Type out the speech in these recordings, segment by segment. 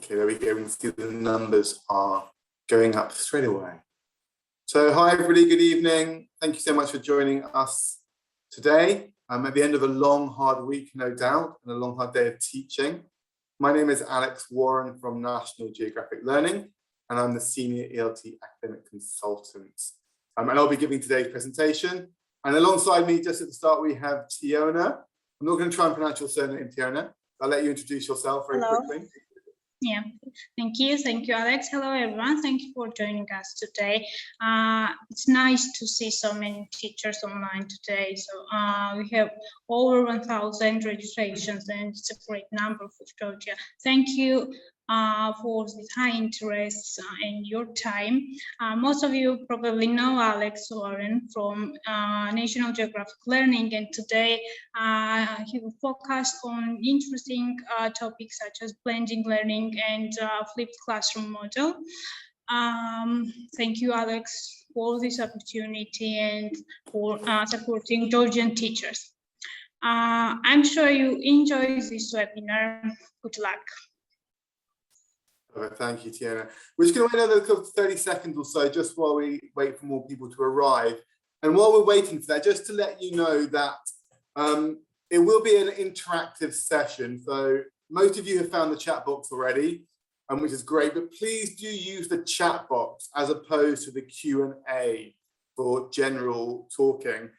Okay, there we go. We can see the numbers are going up straight away. So hi everybody, good evening. Thank you so much for joining us today. I'm at the end of a long, hard week, no doubt, and a long, hard day of teaching. My name is Alex Warren from National Geographic Learning, and I'm the Senior ELT Academic Consultant. And I'll be giving today's presentation. And alongside me, just at the start, we have Tiona. I'm not going to try and pronounce your surname, Tiona. I'll let you introduce yourself very quickly. Yeah, thank you, Alex. Hello, everyone. Thank you for joining us today. It's nice to see so many teachers online today. So we have over 1,000 registrations, and it's a great number for Georgia. Thank you for this high interest and your time. Most of you probably know Alex Warren from National Geographic Learning, and today he will focus on interesting topics such as blended learning and flipped classroom model. Thank you, Alex, for this opportunity and for supporting Georgian teachers. I'm sure you enjoy this webinar. Good luck. Thank you, Tiona. We're just going to wait another 30 seconds or so just while we wait for more people to arrive. And while we're waiting for that, just to let you know that it will be an interactive session. So most of you have found the chat box already, which is great, but please do use the chat box as opposed to the Q&A for general talking.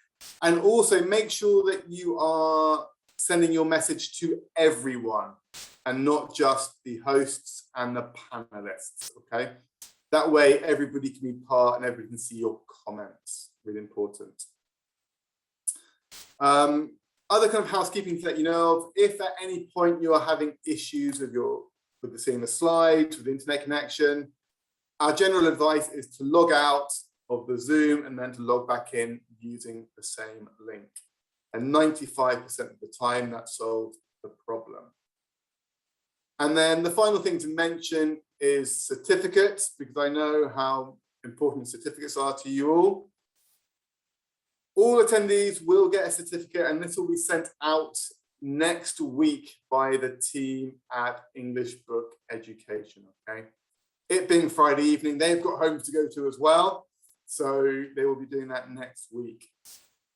And also make sure that you are sending your message to everyone and not just the hosts and the panelists, okay? That way everybody can be part and everybody can see your comments, really important. Other kind of housekeeping to let you know of, if at any point you are having issues with seeing the slides, with the internet connection, our general advice is to log out of the Zoom and then to log back in using the same link. And 95% of the time that solves the problem. And then the final thing to mention is certificates, because I know how important certificates are to you all. All attendees will get a certificate, and this will be sent out next week by the team at English Book Education, okay? It being Friday evening, they've got homes to go to as well, so they will be doing that next week.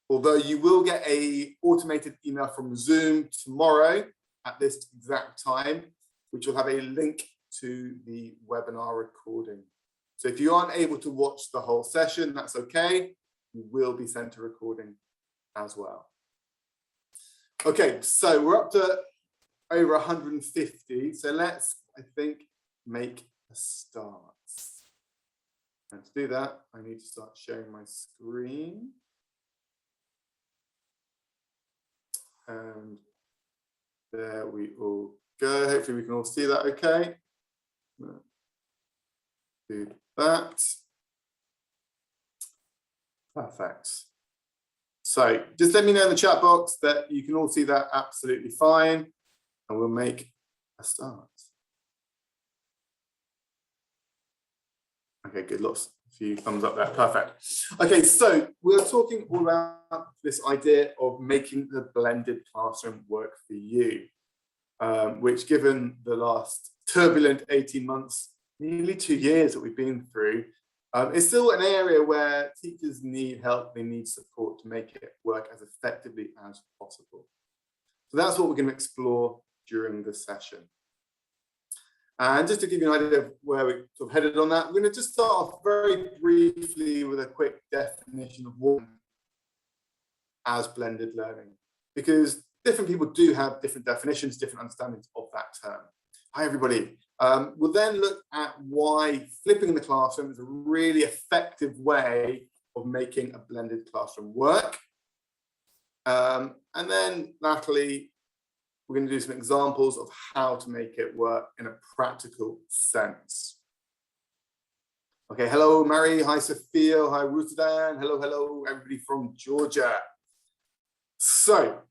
Although you will get an automated email from Zoom tomorrow at this exact time, which will have a link to the webinar recording. So if you aren't able to watch the whole session, that's okay. You will be sent a recording as well. Okay, so we're up to over 150. So let's, I think, make a start. And to do that, I need to start sharing my screen. And there we all go. Hopefully we can all see that okay. Do that. Perfect. So just let me know in the chat box that you can all see that absolutely fine, and we'll make a start. Okay, good. A few thumbs up there. Perfect. Okay, so we're talking all about this idea of making the blended classroom work for you, which, given the last turbulent 18 months, nearly 2 years that we've been through, is still an area where teachers need help, they need support to make it work as effectively as possible. So that's what we're going to explore during the session. And just to give you an idea of where we're sort of headed on that, we're going to just start off very briefly with a quick definition of what as blended learning, because different people do have different definitions, different understandings of that term. Hi, everybody. We'll then look at why flipping the classroom is a really effective way of making a blended classroom work. And then, lastly, we're going to do some examples of how to make it work in a practical sense. Okay, hello, Mary. Hi, Sophia. Hi, Ruthdan. Hello, everybody from Georgia. So,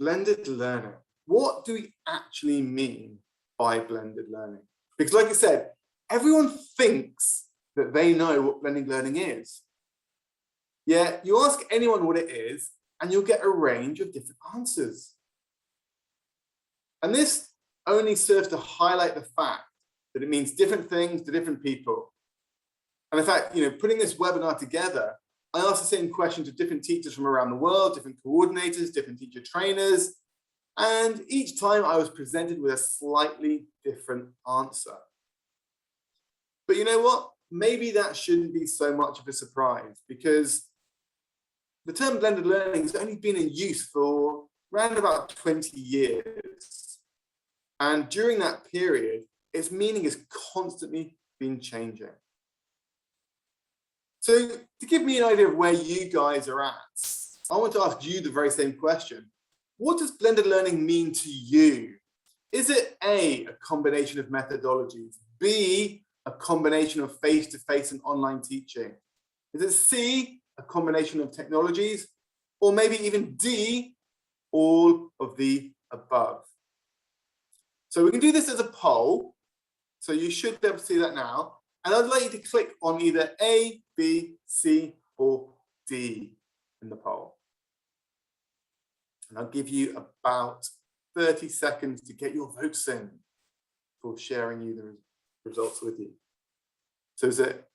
blended learning. What do we actually mean by blended learning? Because like I said, everyone thinks that they know what blended learning is. Yeah, you ask anyone what it is, and you'll get a range of different answers. And this only serves to highlight the fact that it means different things to different people. And in fact, putting this webinar together, I asked the same question to different teachers from around the world, different coordinators, different teacher trainers, and each time I was presented with a slightly different answer. But you know what? Maybe that shouldn't be so much of a surprise, because the term blended learning has only been in use for around about 20 years. And during that period, its meaning has constantly been changing. So to give me an idea of where you guys are at, I want to ask you the very same question. What does blended learning mean to you? Is it A, a combination of methodologies, B, a combination of face-to-face and online teaching? Is it C, a combination of technologies, or maybe even D, all of the above? So we can do this as a poll. So you should be able to see that now. And I'd like you to click on either A, B, C, or D in the poll. And I'll give you about 30 seconds to get your votes in before sharing you the results with you. So is it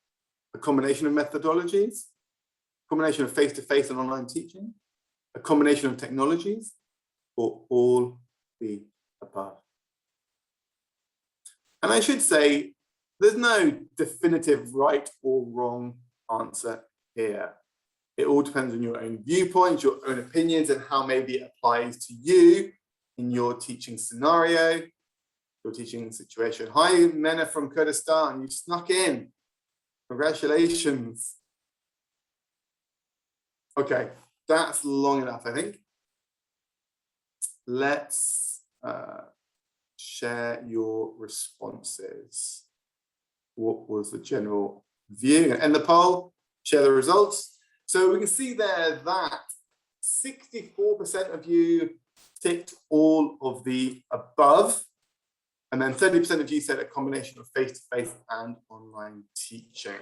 a combination of methodologies, a combination of face-to-face and online teaching, a combination of technologies, or all the above? And I should say, there's no definitive right or wrong answer here. It all depends on your own viewpoints, your own opinions, and how maybe it applies to you in your teaching scenario, your teaching situation. Hi, Mena from Kurdistan, you snuck in. Congratulations. Okay, that's long enough, I think. Let's share your responses. What was the general view? And the poll, share the results. So we can see there that 64% of you ticked all of the above, and then 30% of you said a combination of face-to-face and online teaching.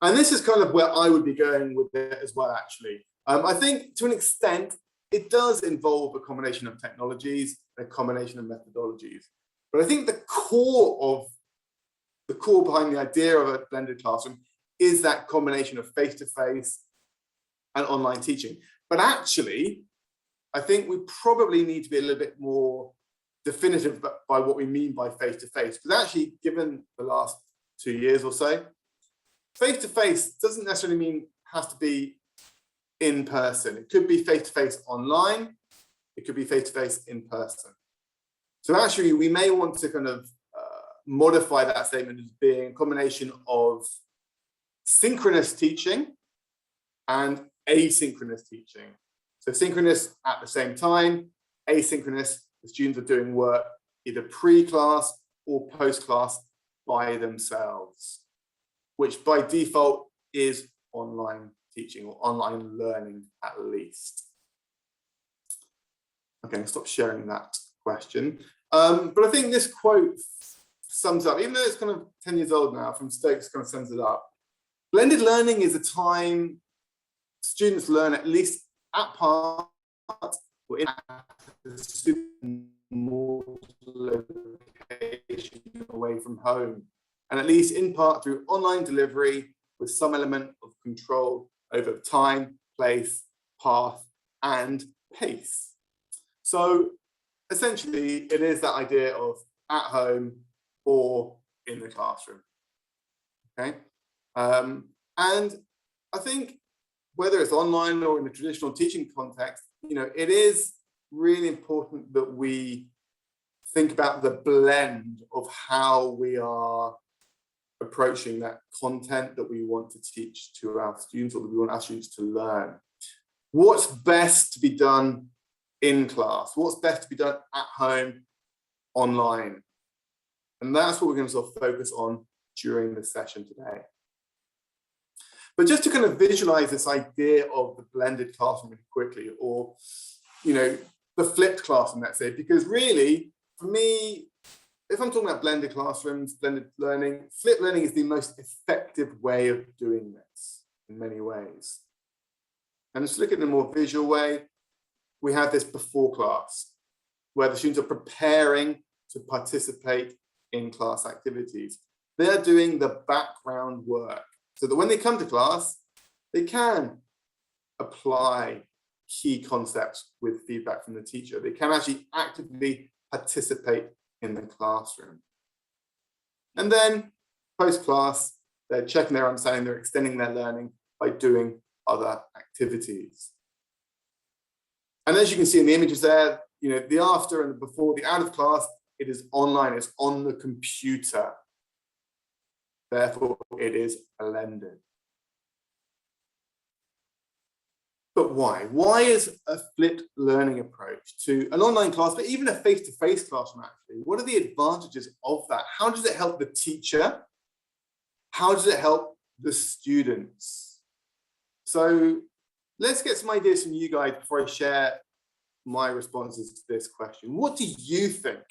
And this is kind of where I would be going with it as well, actually. I think to an extent, it does involve a combination of technologies, a combination of methodologies. But I think the core behind the idea of a blended classroom is that combination of face-to-face and online teaching. But actually, I think we probably need to be a little bit more definitive by what we mean by face-to-face, because actually, given the last 2 years or so, face-to-face doesn't necessarily mean has to be in person. It could be face-to-face online. It could be face-to-face in person. So actually, we may want to kind of modify that statement as being a combination of synchronous teaching and asynchronous teaching. So synchronous at the same time, asynchronous, the students are doing work either pre-class or post-class by themselves, which by default is online teaching or online learning at least. Okay, stop sharing that question. But I think this quote sums up, even though it's kind of 10 years old now, from Stokes kind of sums it up. Blended learning is a time students learn at least at part or in a small location away from home, and at least in part through online delivery with some element of control over time, place, path, and pace. So essentially, it is that idea of at home or in the classroom. Okay, and I think whether it's online or in the traditional teaching context, it is really important that we think about the blend of how we are approaching that content that we want to teach to our students, or that we want our students to learn. What's best to be done in class? What's best to be done at home, online? And that's what we're going to sort of focus on during the session today. But just to kind of visualize this idea of the blended classroom really quickly, or, the flipped classroom, let's say, because really, for me, if I'm talking about blended classrooms, blended learning, flipped learning is the most effective way of doing this in many ways. And let's look at it in a more visual way. We have this before class. where the students are preparing to participate in class activities. They're doing the background work so that when they come to class, they can apply key concepts with feedback from the teacher. They can actually actively participate in the classroom. And then post-class, they're checking their understanding, they're extending their learning by doing other activities. And as you can see in the images there, you know, the after and the before, the out of class, it is online, it's on the computer. Therefore, it is blended. But why? Why is a flipped learning approach to an online class, but even a face-to-face classroom actually? What are the advantages of that? How does it help the teacher? How does it help the students? So let's get some ideas from you guys before I share my responses to this question. What do you think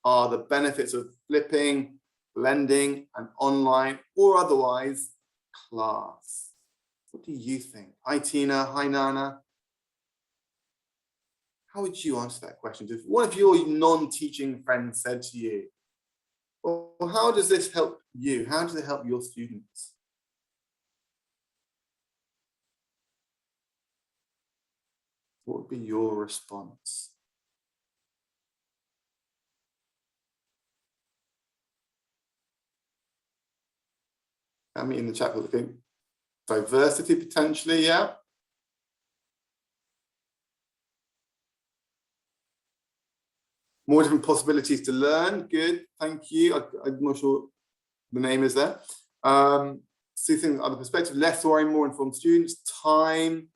are the benefits of flipping, blending, an online or otherwise class? What do you think? Hi, Tina. Hi, Nana. How would you answer that question? If one of your non-teaching friends said to you, well, how does this help you? How does it help your students? What would be your response? I mean, in the chat, looking diversity potentially, yeah. More different possibilities to learn. Good, thank you. I'm not sure the name is there. See things, other perspectives, less worrying, more informed students, time,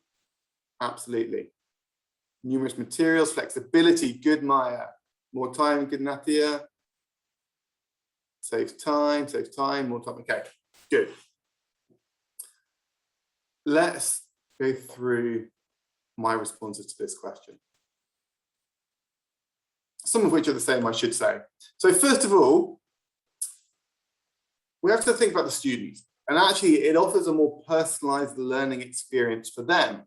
absolutely. Numerous materials, flexibility, good Maya. More time, good Nathia. Saves time, more time, okay, good. Let's go through my responses to this question. Some of which are the same, I should say. So first of all, we have to think about the students, and actually it offers a more personalized learning experience for them.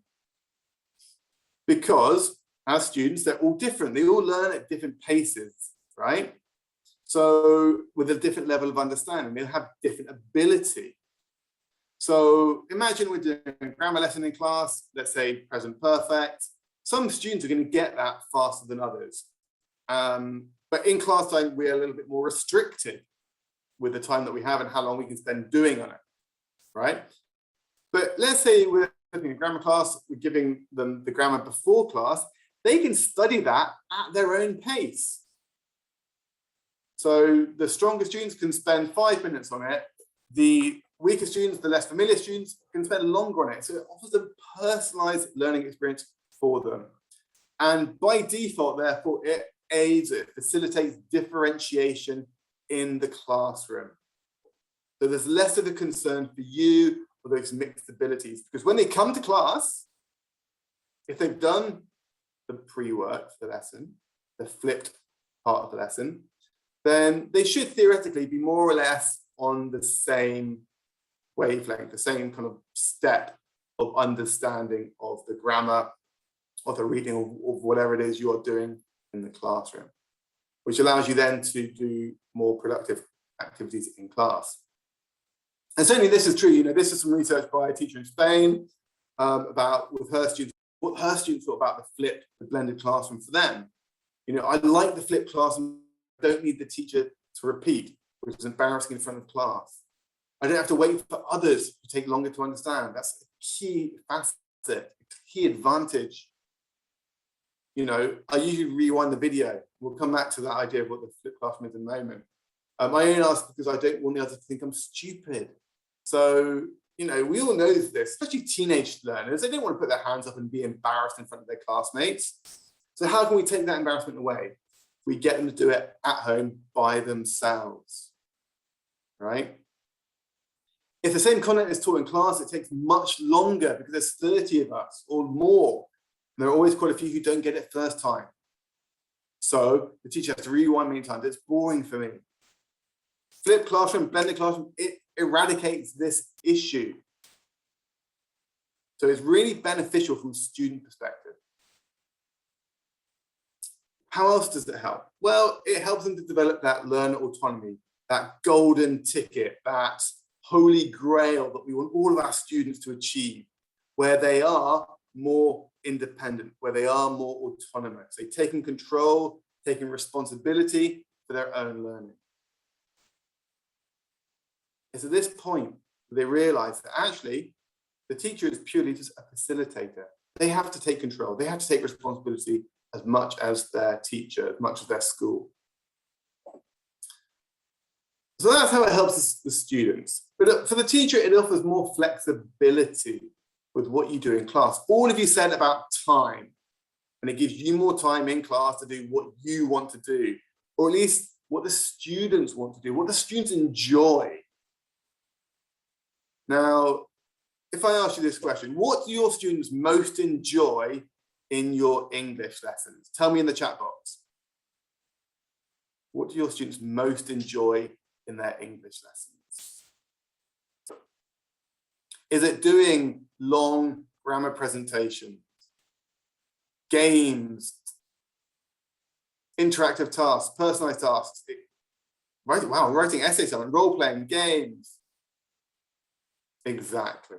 Because as students, they're all different. They all learn at different paces, right? So with a different level of understanding, they'll have different ability. So imagine we're doing a grammar lesson in class, let's say present perfect. Some students are going to get that faster than others. But in class time, we're a little bit more restricted with the time that we have and how long we can spend doing on it, right? But let's say we're in a grammar class, we're giving them the grammar before class, they can study that at their own pace. So the stronger students can spend 5 minutes on it. The weaker students, the less familiar students, can spend longer on it. So it offers a personalized learning experience for them. And by default, therefore, it aids, it facilitates differentiation in the classroom. So there's less of a concern for you or those mixed abilities, because when they come to class, if they've done the pre-work for the lesson, the flipped part of the lesson, then they should theoretically be more or less on the same wavelength, the same kind of step of understanding of the grammar, of the reading of whatever it is you're doing in the classroom, which allows you then to do more productive activities in class. And certainly this is true. You know, this is some research by a teacher in Spain about with her students, what her students thought about the flipped, the blended classroom for them. You know, I like the flipped classroom. I don't need the teacher to repeat, which is embarrassing in front of class. I don't have to wait for others to take longer to understand. That's a key facet, a key advantage. You know, I usually rewind the video. We'll come back to that idea of what the flipped classroom is in a moment. I only ask because I don't want the others to think I'm stupid. So, you know, we all know this, especially teenage learners. They don't want to put their hands up and be embarrassed in front of their classmates. So how can we take that embarrassment away? We get them to do it at home by themselves, right? If the same content is taught in class, it takes much longer because there's 30 of us or more. And there are always quite a few who don't get it first time. So the teacher has to rewind many times. It's boring for me. Flipped classroom, blended classroom, it eradicates this issue. So it's really beneficial from a student perspective. How else does it help? Well, it helps them to develop that learner autonomy, that golden ticket, that holy grail that we want all of our students to achieve, where they are more independent, where they are more autonomous, they're taking control, taking responsibility for their own learning. It's at this point that they realize that actually the teacher is purely just a facilitator. They have to take control, they have to take responsibility as much as their teacher, as much as their school. So that's how it helps the students. But for the teacher, it offers more flexibility with what you do in class. All of you said about time, and it gives you more time in class to do what you want to do, or at least what the students want to do, what the students enjoy. Now, if I ask you this question, what do your students most enjoy in your English lessons? Tell me in the chat box. What do your students most enjoy in their English lessons? Is it doing long grammar presentations, games, interactive tasks, personalized tasks, writing essays and role-playing games? Exactly.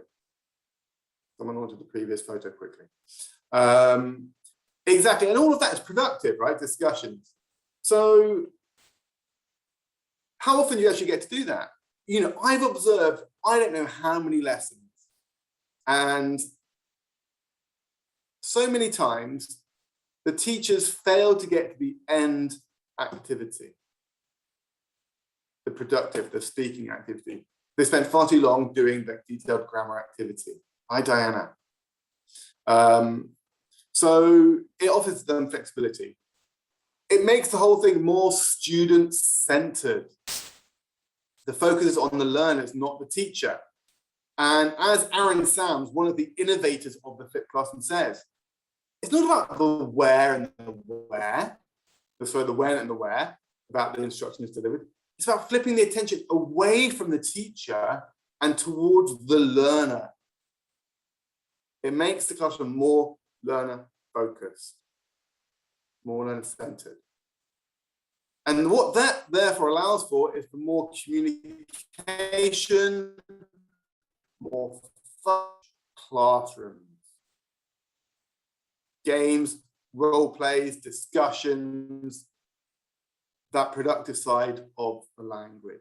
Someone wanted the previous photo quickly. Exactly, and all of that is productive, right? Discussions. So how often do you actually get to do that? You know, I've observed, I don't know how many lessons, and so many times the teachers fail to get to the end activity, the productive, the speaking activity. They spend far too long doing the detailed grammar activity. Hi, Diana. So it offers them flexibility. It makes the whole thing more student-centered. The focus is on the learners, not the teacher. And as Aaron Sams, one of the innovators of the flipped classroom, says, it's not about the where and the where, sorry, the when and the where, about the instruction is delivered. It's about flipping the attention away from the teacher and towards the learner. It makes the classroom more learner-focused, more learner-centered. And what that therefore allows for is for more communication, more fun classrooms, games, role plays, discussions, that productive side of the language.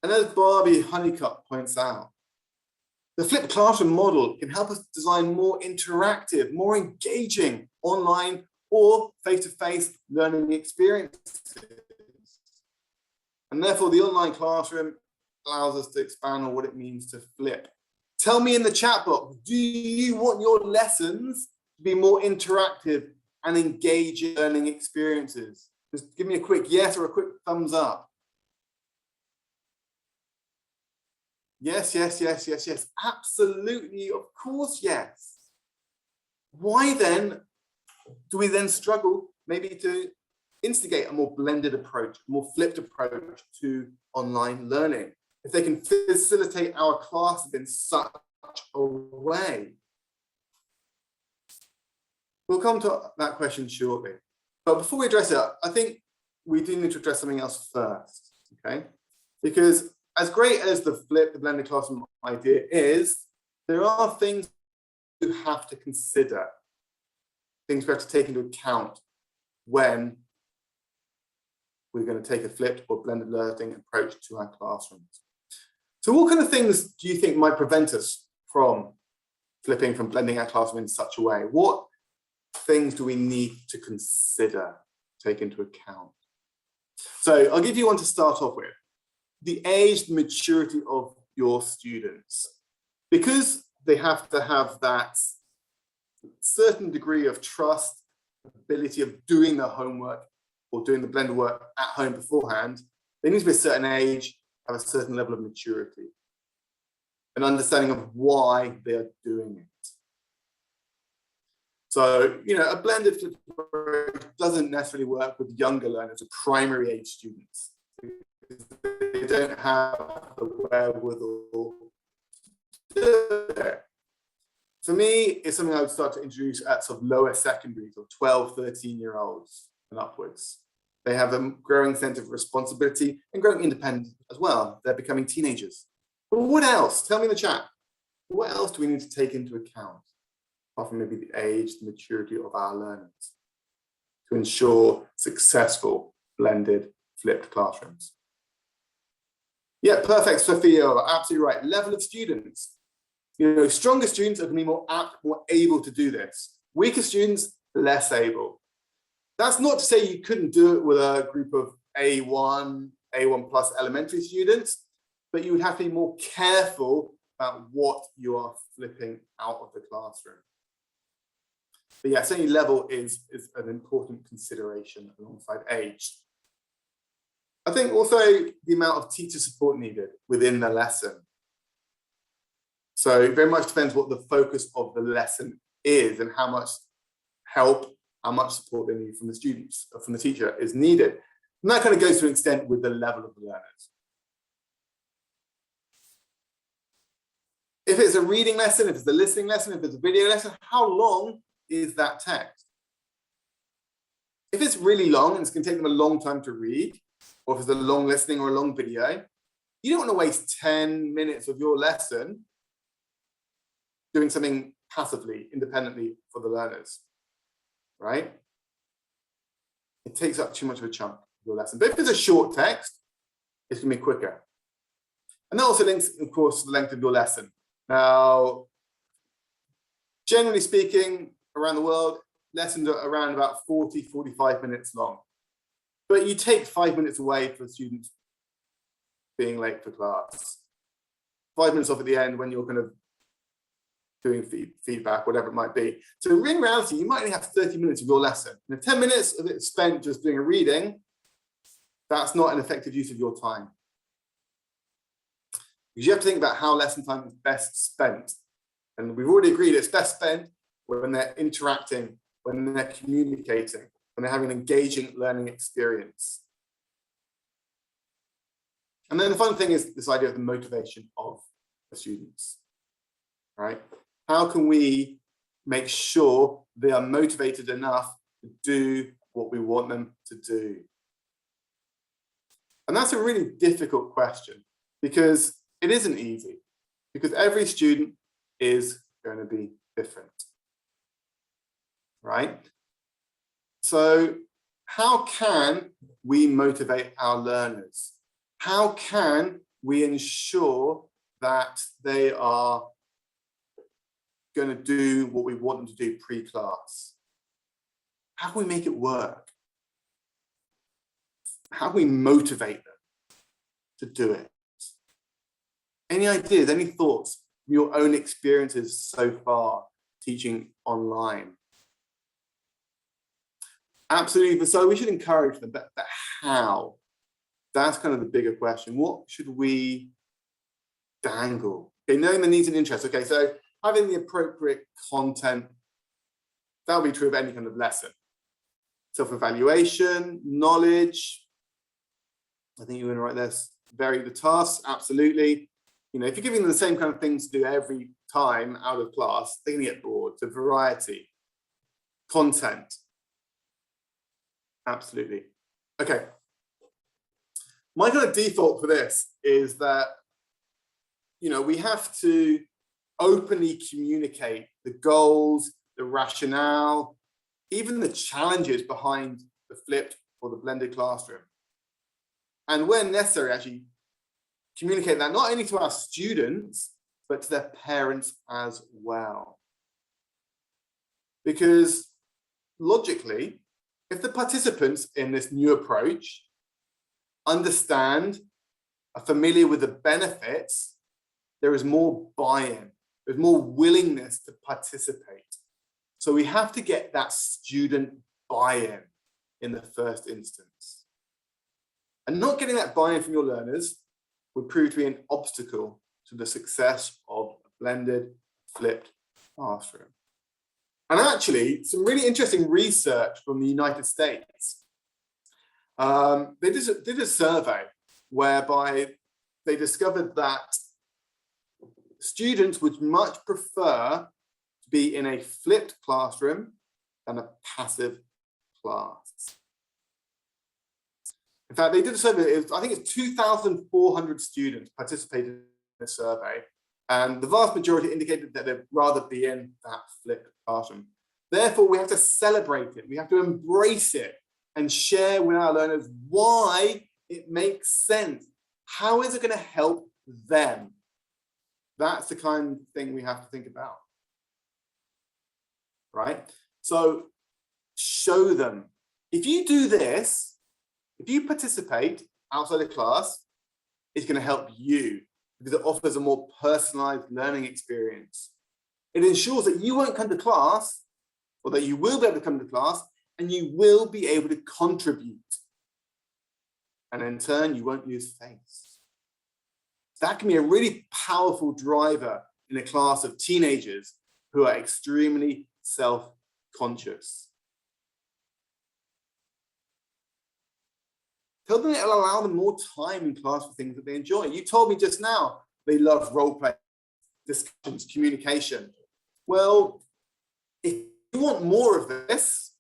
And as Barbie Honeycutt points out, the flipped classroom model can help us design more interactive, more engaging online or face-to-face learning experiences. And therefore, the online classroom allows us to expand on what it means to flip. Tell me in the chat box, do you want your lessons to be more interactive and engaging learning experiences? Just give me a quick yes or a quick thumbs up. Yes, yes, yes, yes, yes. Absolutely, of course, yes. Why then do we then struggle maybe to instigate a more blended approach, a more flipped approach to online learning, if they can facilitate our classes in such a way? We'll come to that question shortly. But before we address it, I think we do need to address something else first, okay? Because as great as the blended classroom idea is, there are things you have to consider, things we have to take into account when we're going to take a flipped or blended learning approach to our classrooms. So what kind of things do you think might prevent us from flipping, from blending our classroom in such a way? What things do we need to consider, take into account? So I'll give you one to start off with. The age, the maturity of your students. Because they have to have that certain degree of trust, ability of doing their homework or doing the blended work at home beforehand, they need to be a certain age, have a certain level of maturity, an understanding of why they're doing it. So, you know, a blended approach doesn't necessarily work with younger learners or primary age students. They don't have the wherewithal to do it. For me, it's something I would start to introduce at sort of lower secondaries or 12, 13-year-olds and upwards. They have a growing sense of responsibility and growing independence as well. They're becoming teenagers. But what else? Tell me in the chat. What else do we need to take into account, apart from maybe the age, the maturity of our learners, to ensure successful blended flipped classrooms? Yeah, perfect, Sophia. Absolutely right. Level of students. You know, stronger students are going to be more apt, more able to do this. Weaker students, less able. That's not to say you couldn't do it with a group of A1 plus elementary students, but you would have to be more careful about what you are flipping out of the classroom. But yeah, certainly level is an important consideration alongside age. I think also the amount of teacher support needed within the lesson. So it very much depends what the focus of the lesson is and how much help, how much support they need from the students, or from the teacher is needed. And that kind of goes to an extent with the level of the learners. If it's a reading lesson, if it's a listening lesson, if it's a video lesson, how long is that text? If it's really long and it's going to take them a long time to read, or if it's a long listening or a long video, you don't want to waste 10 minutes of your lesson doing something passively, independently for the learners, right? It takes up too much of a chunk of your lesson. But if it's a short text, it's going to be quicker. And that also links, of course, to the length of your lesson. Now, generally speaking, around the world, lessons are around about 40, 45 minutes long. But you take 5 minutes away for students being late for class. 5 minutes off at the end when you're kind of doing feedback, whatever it might be. So in reality, you might only have 30 minutes of your lesson. And if 10 minutes of it spent just doing a reading, that's not an effective use of your time. Because you have to think about how lesson time is best spent. And we've already agreed it's best spent when they're interacting, when they're communicating, when they're having an engaging learning experience. And then the fun thing is this idea of the motivation of the students, right? How can we make sure they are motivated enough to do what we want them to do? And that's a really difficult question because it isn't easy, because every student is going to be different, right? So how can we motivate our learners? How can we ensure that they are going to do what we want them to do pre-class? How can we make it work? How can we motivate them to do it? Any ideas, any thoughts from your own experiences so far teaching online? Absolutely. So we should encourage them, but how? That's kind of the bigger question. What should we dangle? Okay, knowing the needs and interests. Okay, so having the appropriate content, that'll be true of any kind of lesson. Self-evaluation, knowledge. I think you're going to write this. Vary the tasks, absolutely. You know, if you're giving them the same kind of things to do every time out of class, they're going to get bored. So variety, content, absolutely. Okay. My kind of default for this is that, you know, we have to openly communicate the goals, the rationale, even the challenges behind the flipped or the blended classroom. And when necessary, actually communicate that not only to our students, but to their parents as well. Because logically, if the participants in this new approach understand, are familiar with the benefits, there is more buy-in, there's more willingness to participate. So we have to get that student buy-in in the first instance. And not getting that buy-in from your learners would prove to be an obstacle to the success of a blended, flipped classroom. And actually, some really interesting research from the United States. They did a survey whereby they discovered that students would much prefer to be in a flipped classroom than a passive class. In fact, they did a survey, I think it's 2,400 students participated in the survey, and the vast majority indicated that they'd rather be in that flipped classroom. Therefore, we have to celebrate it. We have to embrace it and share with our learners why it makes sense. How is it going to help them? That's the kind of thing we have to think about, right? So show them. If you do this, if you participate outside of class, it's going to help you because it offers a more personalized learning experience. It ensures that you won't come to class, or that you will be able to come to class, and you will be able to contribute. And in turn, you won't lose face. That can be a really powerful driver in a class of teenagers who are extremely self-conscious. Tell them it'll allow them more time in class for things that they enjoy. You told me just now they love role play, discussions, communication. Well, if you want more of this,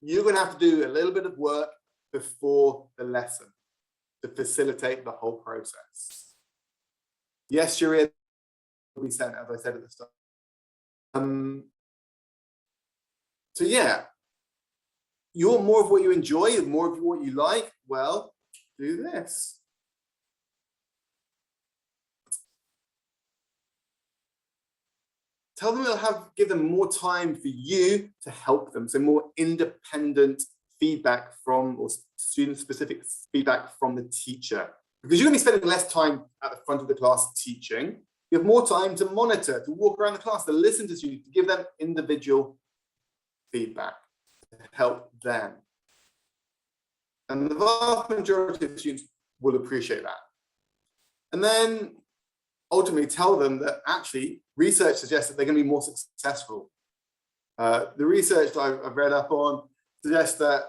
you're going to have to do a little bit of work before the lesson to facilitate the whole process. Yes, your ear will be sent, as I said at the start. So yeah, you want more of what you enjoy and more of what you like? Well, do this. Tell them it'll give them more time for you to help them. So more independent feedback from, or student-specific feedback from the teacher. Because you're going to be spending less time at the front of the class teaching. You have more time to monitor, to walk around the class, to listen to students, to give them individual feedback to help them. And the vast majority of the students will appreciate that. And then ultimately tell them that actually research suggests that they're going to be more successful. The research that I've read up on suggests that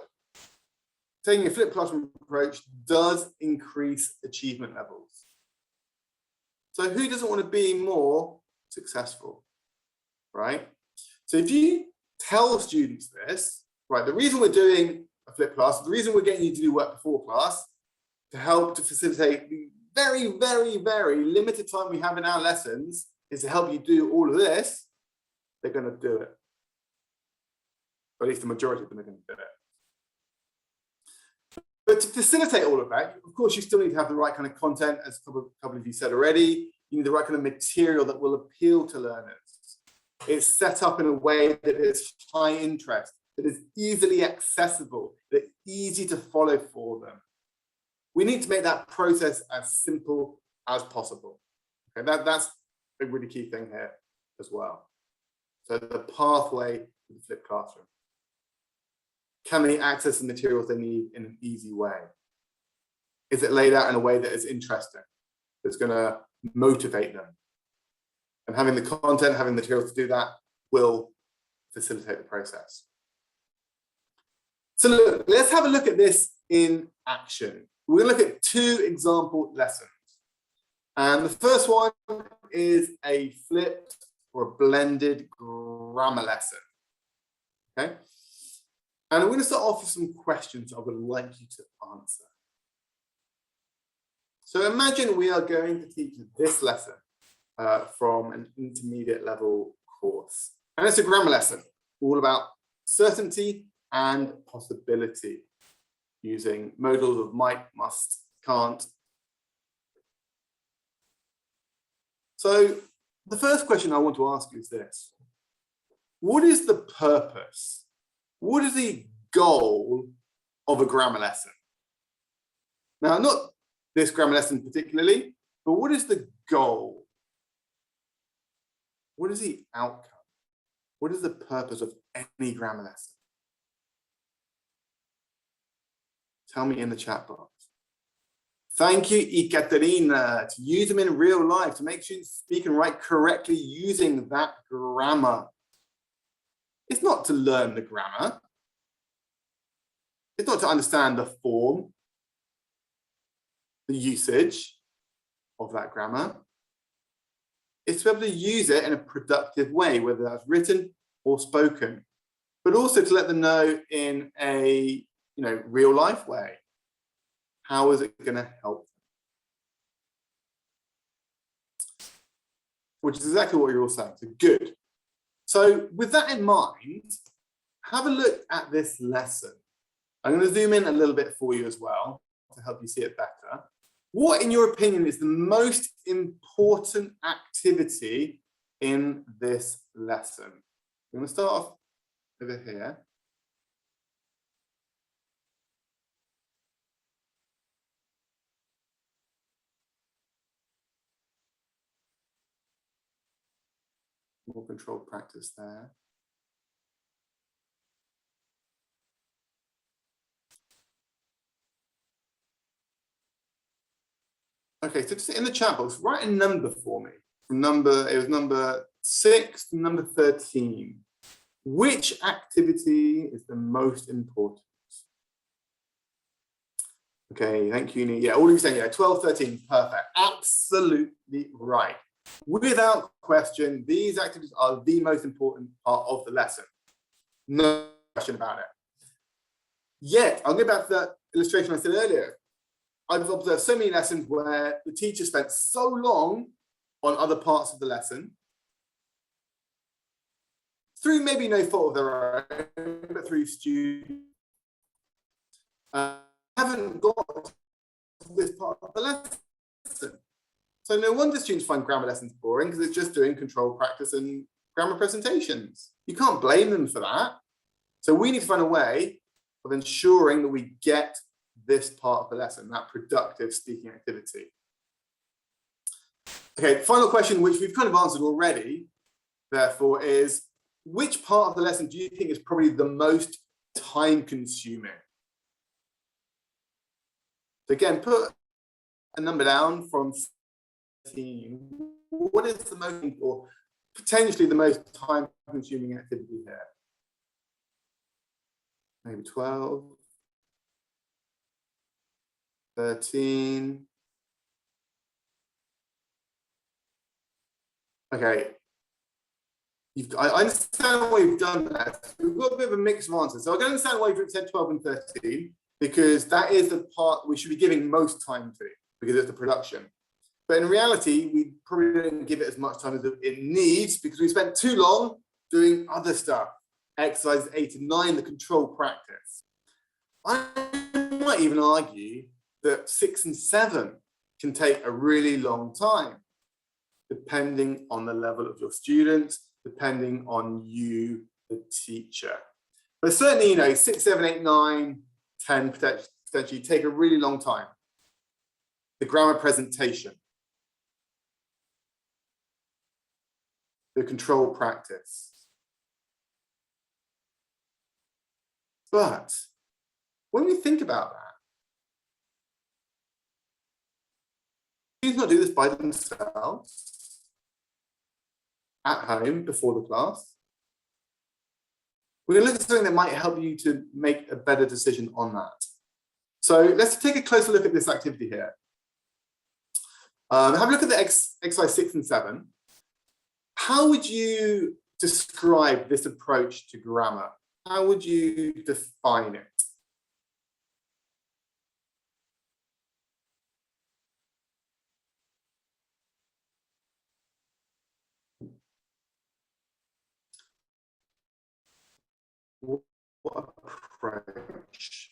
taking a flipped classroom approach does increase achievement levels. So who doesn't want to be more successful, right? So if you tell students this, right, the reason we're doing a flipped class, the reason we're getting you to do work before class, to help to facilitate the very, very, very limited time we have in our lessons, is to help you do all of this, they're going to do it. Or at least the majority of them are going to do it. But to facilitate all of that, of course, you still need to have the right kind of content, as a couple of you said already. You need the right kind of material that will appeal to learners. It's set up in a way that is high interest, that is easily accessible, that is easy to follow for them. We need to make that process as simple as possible. Okay, that's a really key thing here as well. So the pathway to the flipped classroom. Can they access the materials they need in an easy way? Is it laid out in a way that is interesting, that's going to motivate them? And having the content, having the materials to do that will facilitate the process. So look, let's have a look at this in action. We're going to look at two example lessons. And the first one is a flipped or a blended grammar lesson. Okay? And I'm going to start off with some questions I would like you to answer. So imagine we are going to teach this lesson from an intermediate level course. And it's a grammar lesson all about certainty and possibility using modals of might, must, can't. So the first question I want to ask you is this. What is the purpose? What is the goal of a grammar lesson? Now, not this grammar lesson particularly, but what is the goal? What is the outcome? What is the purpose of any grammar lesson? Tell me in the chat box. Thank you, Ekaterina, to use them in real life, to make students speak and write correctly using that grammar. It's not to learn the grammar. It's not to understand the form, the usage of that grammar. is to be able to use it in a productive way, whether that's written or spoken, but also to let them know in a real life way. How is it going to help them? Which is exactly what you're all saying. So good. So with that in mind, have a look at this lesson. I'm going to zoom in a little bit for you as well to help you see it better. What, in your opinion, is the most important activity in this lesson? I'm going to start off over here. More controlled practice there. Okay, so just in the chat box, write a number for me. It was number 6 to number 13. Which activity is the most important? Okay, thank you, Nia. Yeah, all of you saying, yeah, 12, 13, perfect. Absolutely right. Without question, these activities are the most important part of the lesson. No question about it. Yet, I'll go back to that illustration I said earlier. I've observed so many lessons where the teacher spent so long on other parts of the lesson, through maybe no fault of their own, but through students, haven't got to this part of the lesson. So no wonder students find grammar lessons boring, because it's just doing control practice and grammar presentations. You can't blame them for that. So we need to find a way of ensuring that we get this part of the lesson, that productive speaking activity. Okay, final question, which we've kind of answered already, therefore, is which part of the lesson do you think is probably the most time consuming? So again, put a number down from 13. What is the most, or potentially the most time consuming activity here? Maybe 12, 13. Okay. I understand why you've done that. We've got a bit of a mix of answers. So I can understand why you've said 12 and 13, because that is the part we should be giving most time to, because it's the production. But in reality, we probably didn't give it as much time as it needs, because we spent too long doing other stuff. Exercises 8 and 9, the control practice. I might even argue that 6 and 7 can take a really long time, depending on the level of your students, depending on you, the teacher. But certainly, 6, 7, 8, 9, 10 potentially take a really long time. The grammar presentation, the control practice. But when we think about that, students not do this by themselves at home before the class. We're going to look at something that might help you to make a better decision on that. So let's take a closer look at this activity here. Have a look at the exercise 6 and 7. How would you describe this approach to grammar? How would you define it? What approach?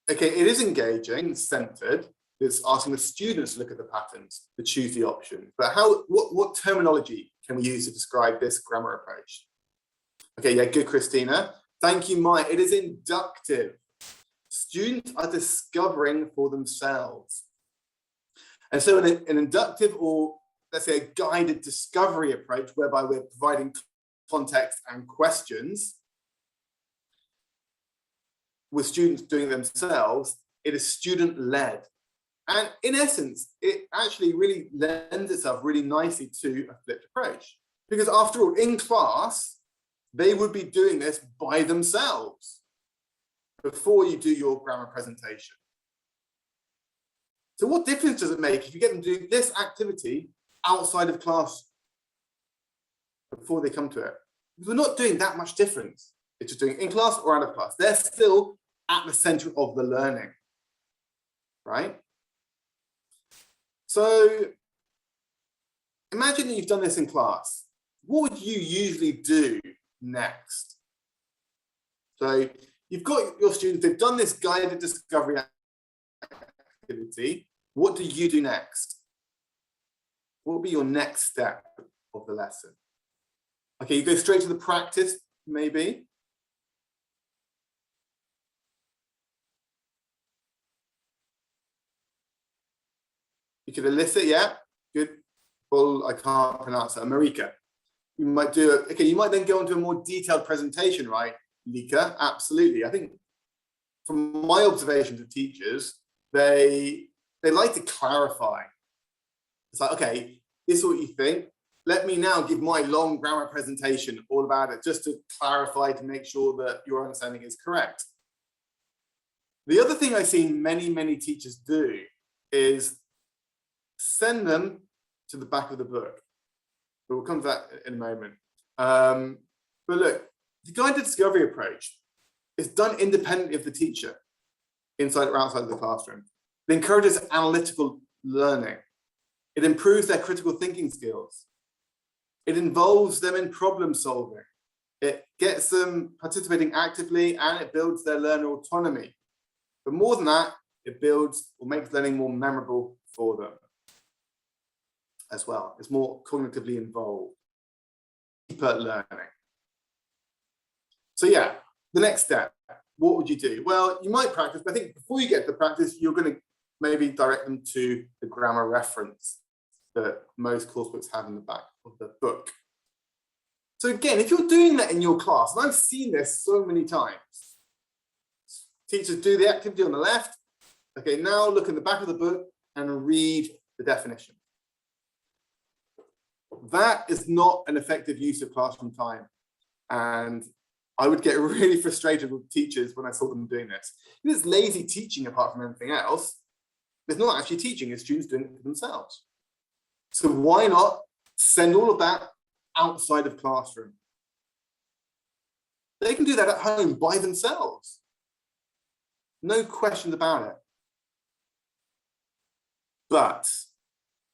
Okay, it is engaging, centered. It's asking the students to look at the patterns, to choose the option. But what terminology can we use to describe this grammar approach? Okay, yeah, good, Christina. Thank you, Mike. It is inductive. Students are discovering for themselves. And so an inductive, or let's say a guided discovery approach, whereby we're providing context and questions with students doing themselves, it is student-led. And in essence, it actually really lends itself really nicely to a flipped approach. Because after all, in class, they would be doing this by themselves before you do your grammar presentation. So what difference does it make if you get them to do this activity outside of class before they come to it. We're not doing that much difference. It's just doing it in class or out of class. They're still at the center of the learning, right? So imagine that you've done this in class. What would you usually do next? So you've got your students, they've done this guided discovery activity. What do you do next? What will be your next step of the lesson? Okay, you go straight to the practice, maybe. You could elicit, yeah, good. Well, I can't pronounce it, Marika. You might do it, okay, you might then go into a more detailed presentation, right, Lika? Absolutely. I think from my observations of teachers, they like to clarify. It's like, okay, this is what you think. Let me now give my long grammar presentation all about it, just to clarify, to make sure that your understanding is correct. The other thing I've seen many, many teachers do is send them to the back of the book. But we'll come to that in a moment. But look, the guided discovery approach is done independently of the teacher, inside or outside of the classroom. It encourages analytical learning. It improves their critical thinking skills. It involves them in problem solving. It gets them participating actively, and it builds their learner autonomy. But more than that, it builds or makes learning more memorable for them as well. It's more cognitively involved, deeper learning. So yeah, the next step, what would you do? Well, you might practice, but I think before you get to the practice, you're going to maybe direct them to the grammar reference that most course books have in the back of the book. So again, if you're doing that in your class, and I've seen this so many times, teachers do the activity on the left. Okay, now look in the back of the book and read the definition. That is not an effective use of classroom time. And I would get really frustrated with teachers when I saw them doing this. It's lazy teaching apart from anything else. It's not actually teaching, it's students doing it for themselves. So why not send all of that outside of classroom? They can do that at home by themselves. No questions about it. But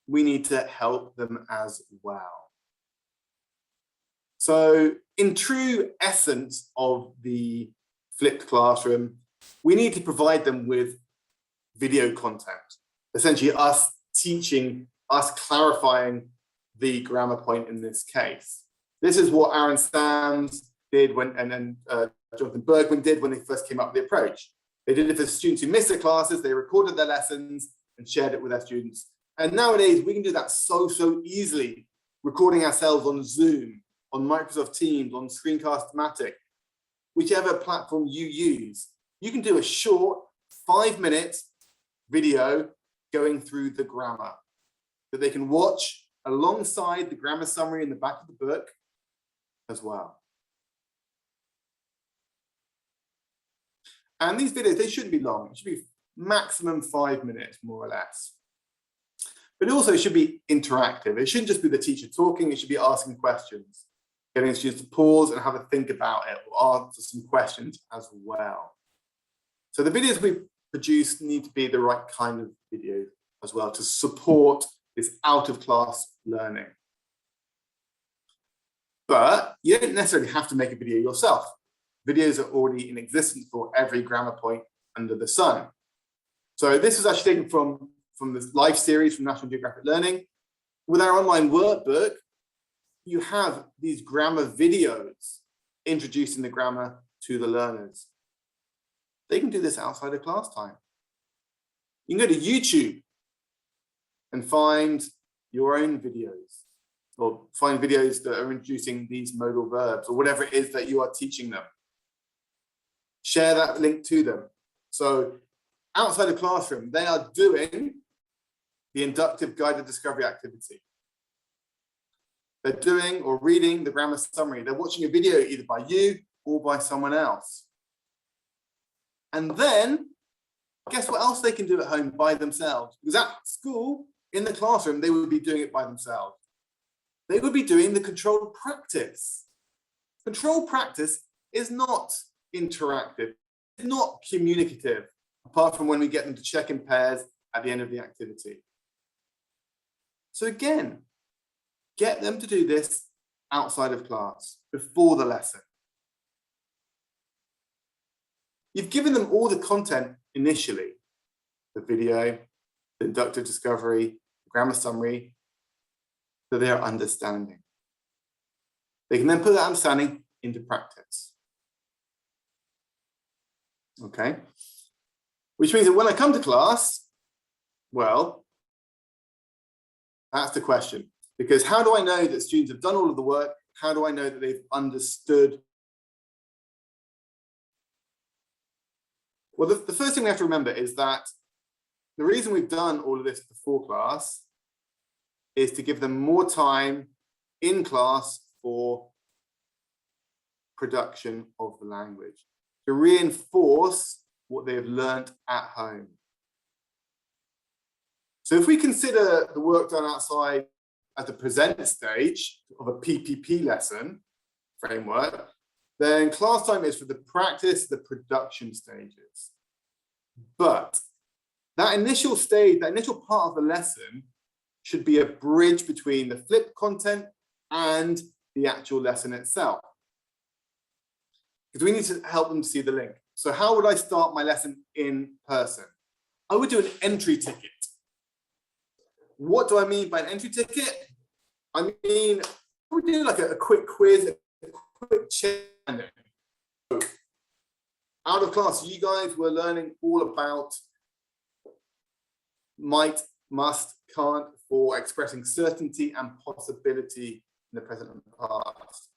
we need to help them as well. So in true essence of the flipped classroom, we need to provide them with video content. Essentially us teaching, us clarifying the grammar point in this case. This is what Aaron Sams did when, and then Jonathan Bergman did when they first came up with the approach. They did it for students who missed their classes, they recorded their lessons and shared it with their students. And nowadays we can do that so easily, recording ourselves on Zoom, on Microsoft Teams, on Screencast-O-Matic, whichever platform you use. You can do a short 5-minute video going through the grammar that they can watch alongside the grammar summary in the back of the book as well. And these videos, they shouldn't be long. It should be maximum 5 minutes, more or less. But it also should be interactive. It shouldn't just be the teacher talking, it should be asking questions, getting the students to pause and have a think about it, or answer some questions as well. So the videos we produce need to be the right kind of video as well to support this out-of-class learning. But you don't necessarily have to make a video yourself. Videos are already in existence for every grammar point under the sun. So this is actually taken from this live series from National Geographic Learning. With our online workbook, you have these grammar videos introducing the grammar to the learners. They can do this outside of class time. You can go to YouTube and find your own videos, or find videos that are introducing these modal verbs or whatever it is that you are teaching them. Share that link to them. So outside the classroom, they are doing the inductive guided discovery activity. They're doing or reading the grammar summary. They're watching a video either by you or by someone else. And then, guess what else they can do at home by themselves? Because at school, in the classroom, they would be doing it by themselves. They would be doing the controlled practice. Controlled practice is not interactive, it's not communicative, apart from when we get them to check in pairs at the end of the activity. So again, get them to do this outside of class, before the lesson. You've given them all the content initially, the video, the inductive discovery, the grammar summary, so they are understanding. They can then put that understanding into practice. Okay? Which means that when I come to class, well, that's the question. Because how do I know that students have done all of the work? How do I know that they've understood? Well, the first thing we have to remember is that the reason we've done all of this before class is to give them more time in class for production of the language, to reinforce what they've learned at home. So if we consider the work done outside at the present stage of a PPP lesson framework, then class time is for the practice, the production stages. But that initial stage, that initial part of the lesson should be a bridge between the flipped content and the actual lesson itself. Because we need to help them see the link. So how would I start my lesson in person? I would do an entry ticket. What do I mean by an entry ticket? I mean, we do like a quick quiz, a quick check. Out of class, you guys were learning all about might, must, can't for expressing certainty and possibility in the present and past.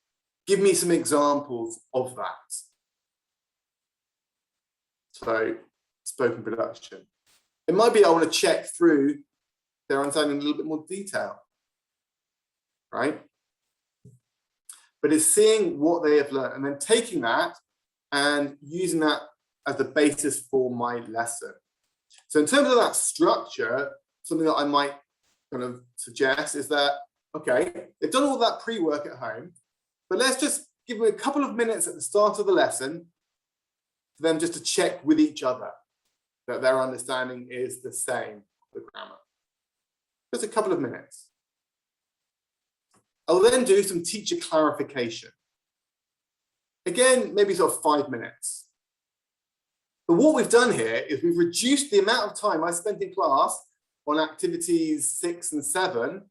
Give me some examples of that. So, spoken production. It might be I want to check through their understanding in a little bit more detail, right? But it's seeing what they have learned and then taking that and using that as the basis for my lesson. So in terms of that structure, something that I might kind of suggest is that, okay, they've done all that pre-work at home, but let's just give them a couple of minutes at the start of the lesson for them just to check with each other that their understanding is the same, the grammar. Just a couple of minutes. I'll then do some teacher clarification. Again, maybe sort of 5 minutes. But what we've done here is we've reduced the amount of time I spent in class on activities 6 and 7,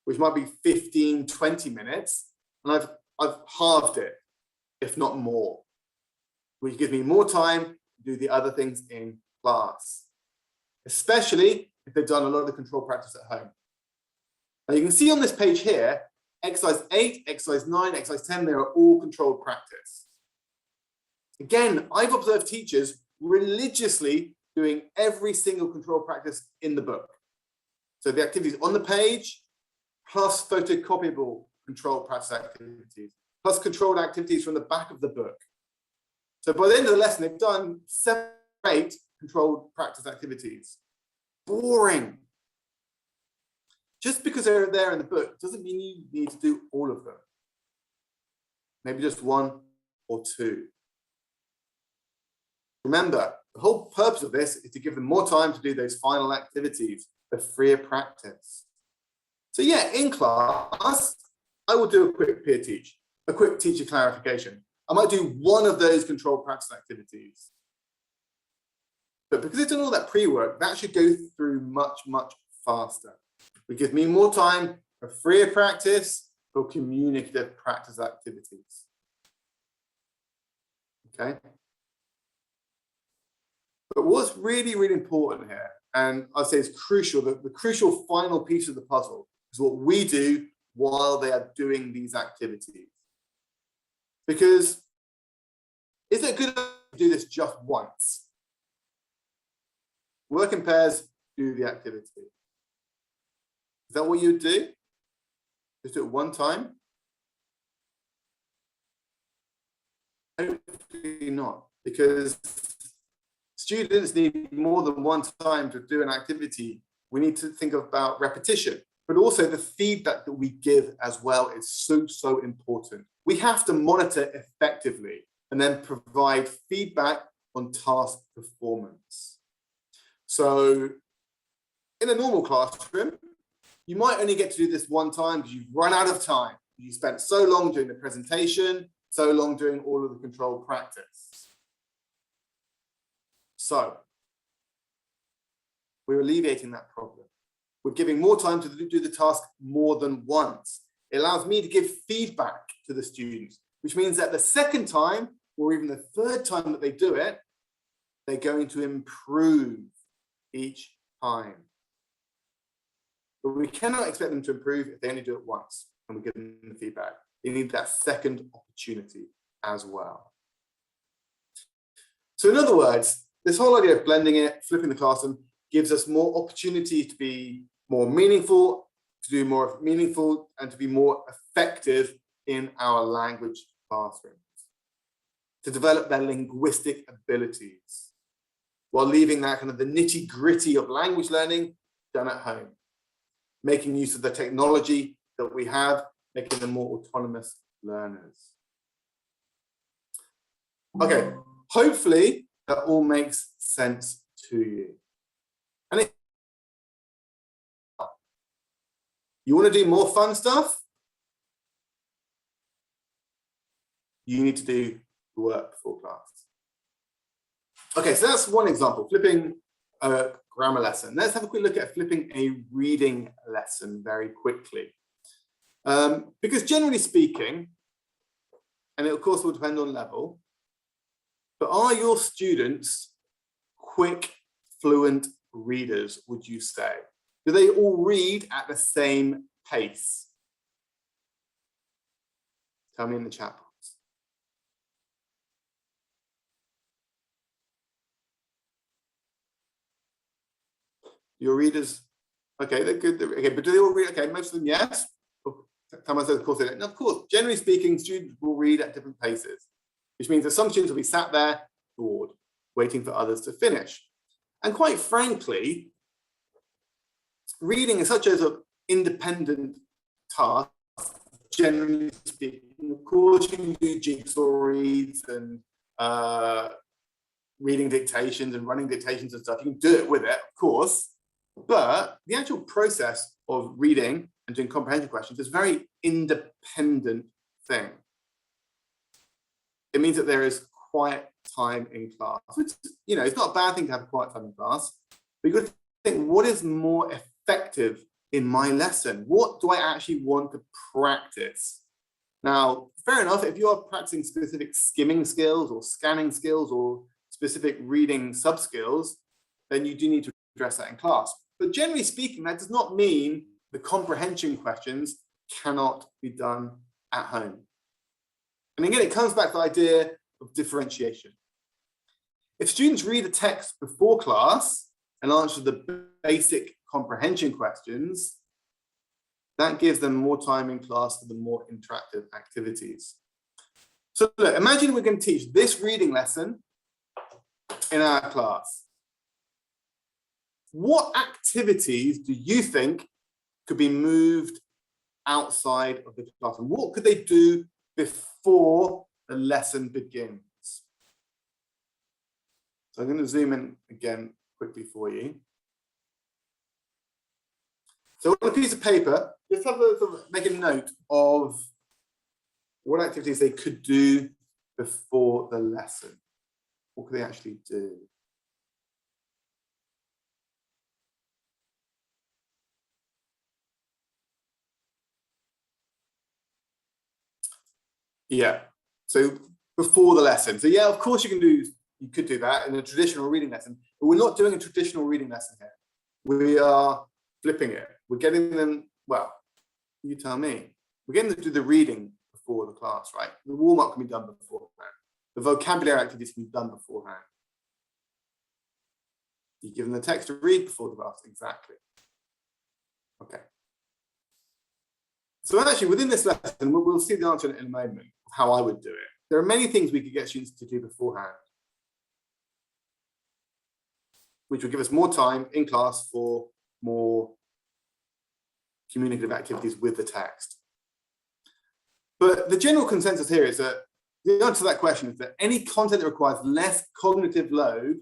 which might be 15, 20 minutes, and I've halved it, if not more, which gives me more time to do the other things in class, especially if they've done a lot of the control practice at home. Now you can see on this page here, exercise 8, exercise 9, exercise 10, they are all controlled practice. Again, I've observed teachers religiously doing every single control practice in the book. So the activities on the page, plus photocopyable controlled practice activities, plus controlled activities from the back of the book. So by the end of the lesson, they've done 7 or 8 controlled practice activities. Boring. Just because they're there in the book doesn't mean you need to do all of them. Maybe just 1 or 2. Remember, the whole purpose of this is to give them more time to do those final activities, the freer practice. So yeah, in class, I will do a quick peer teach, a quick teacher clarification. I might do one of those controlled practice activities. But because it's done all that pre-work, that should go through much, much faster. It gives me more time for freer practice, for communicative practice activities. Okay? But what's really, really important here, and I'd say is crucial, the crucial final piece of the puzzle is what we do while they are doing these activities. Because is it good to do this just once? Work in pairs, do the activity. Is that what you do? Just do it one time? Hopefully not, because students need more than one time to do an activity we need to think about repetition, but also the feedback that we give as well is so important. We have to monitor effectively and then provide feedback on task performance. So in a normal classroom, you might only get to do this one time because you've run out of time. You spent so long doing the presentation, so long doing all of the controlled practice. So we're alleviating that problem. We're giving more time to do the task more than once. It allows me to give feedback to the students, which means that the second time or even the third time that they do it, they're going to improve each time. But we cannot expect them to improve if they only do it once and we give them the feedback. They need that second opportunity as well. So in other words, this whole idea of blending it, flipping the classroom, gives us more opportunity to be more meaningful, to do more meaningful, and to be more effective in our language classrooms, to develop their linguistic abilities, while leaving that kind of the nitty-gritty of language learning done at home, making use of the technology that we have, making them more autonomous learners. Okay, hopefully that all makes sense to you. And you want to do more fun stuff? You need to do the work before class. Okay, so that's one example, flipping a grammar lesson. Let's have a quick look at flipping a reading lesson very quickly. Because generally speaking, and it of course will depend on level, but are your students quick, fluent readers, would you say? Do they all read at the same pace? Tell me in the chat box. Your readers, okay, they're good. Okay, but do they all read? Okay, most of them, yes. Thomas says, of course they don't. And of course, generally speaking, students will read at different paces, which means that some students will be sat there bored, waiting for others to finish. And quite frankly, reading is such an independent task, generally speaking. Of course, you can do jigsaw reads and reading dictations and running dictations and stuff. You can do it with it, of course. But the actual process of reading and doing comprehension questions is a very independent thing. It means that there is quiet time in class, which, you know, it's not a bad thing to have a quiet time in class, but you've got to think, what is more effective in my lesson? What do I actually want to practice? Now, fair enough, if you are practicing specific skimming skills or scanning skills or specific reading sub-skills, then you do need to address that in class. But generally speaking, that does not mean the comprehension questions cannot be done at home. And again, it comes back to the idea of differentiation. If students read a text before class and answer the basic comprehension questions, that gives them more time in class for the more interactive activities. So look, imagine we're going to teach this reading lesson in our class. What activities do you think could be moved outside of the classroom? What could they do before the lesson begins? So I'm going to zoom in again quickly for you. So on a piece of paper, just have a make a note of what activities they could do before the lesson. What could they actually do? Yeah, so before the lesson. So yeah, of course you could do that in a traditional reading lesson, but we're not doing a traditional reading lesson here. We are flipping it. We're getting them, well, you tell me. We're getting them to do the reading before the class, right? The warm-up can be done beforehand. The vocabulary activities can be done beforehand. You give them the text to read before the class, exactly. Okay. So actually, within this lesson, we'll see the answer in a moment, how I would do it. There are many things we could get students to do beforehand, which will give us more time in class for more communicative activities with the text. But the general consensus here is that the answer to that question is that any content that requires less cognitive load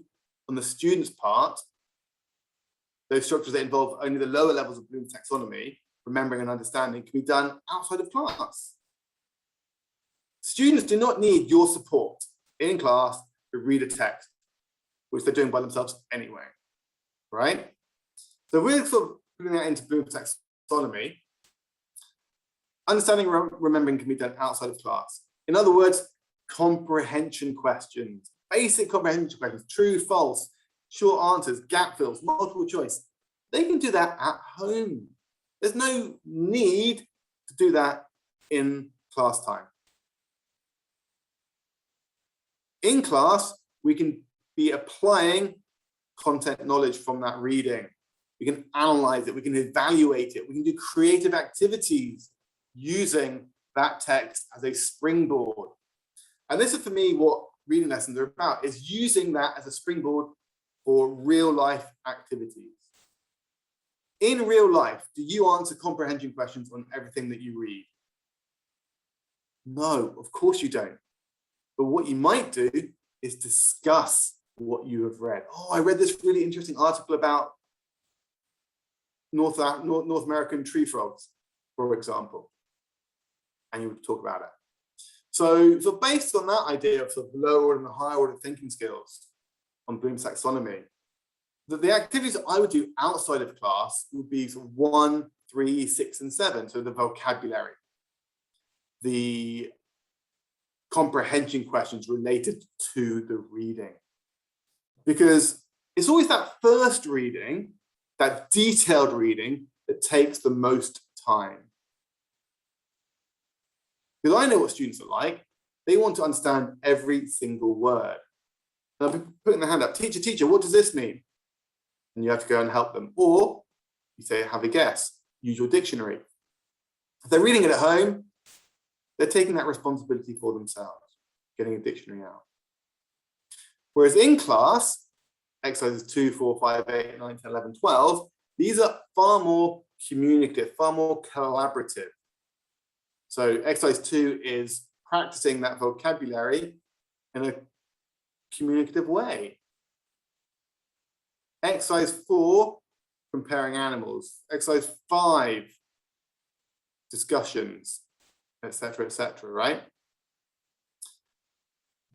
on the student's part, those structures that involve only the lower levels of Bloom's taxonomy, remembering and understanding, can be done outside of class. Students do not need your support in class to read a text, which they're doing by themselves anyway, right? So we're sort of putting that into Bloom's taxonomy. Understanding and remembering can be done outside of class. In other words, comprehension questions, basic comprehension questions, true, false, short answers, gap fills, multiple choice. They can do that at home. There's no need to do that in class time. In class, we can be applying content knowledge from that reading. We can analyze it, we can evaluate it, we can do creative activities using that text as a springboard. And this is for me what reading lessons are about, is using that as a springboard for real life activities. In real life, do you answer comprehension questions on everything that you read? No, of course you don't. But what you might do is discuss what you have read. Oh, I read this really interesting article about North American tree frogs, for example. And you would talk about it. So based on that idea of sort of lower and higher order thinking skills on Bloom's taxonomy, the activities that I would do outside of class would be sort of 1, 3, 6, and 7. So the vocabulary, the comprehension questions related to the reading. Because it's always that first reading, that detailed reading, that takes the most time. Because I know what students are like. They want to understand every single word. Now, people putting their hand up, teacher, what does this mean? And you have to go and help them. Or you say, have a guess, use your dictionary. If they're reading it at home, they're taking that responsibility for themselves, getting a dictionary out. Whereas in class, exercises 2, 4, 5, 8, 9, 10, 11, 12, these are far more communicative, far more collaborative. So exercise 2 is practicing that vocabulary in a communicative way. Exercise 4, comparing animals. Exercise 5, discussions, etc., right?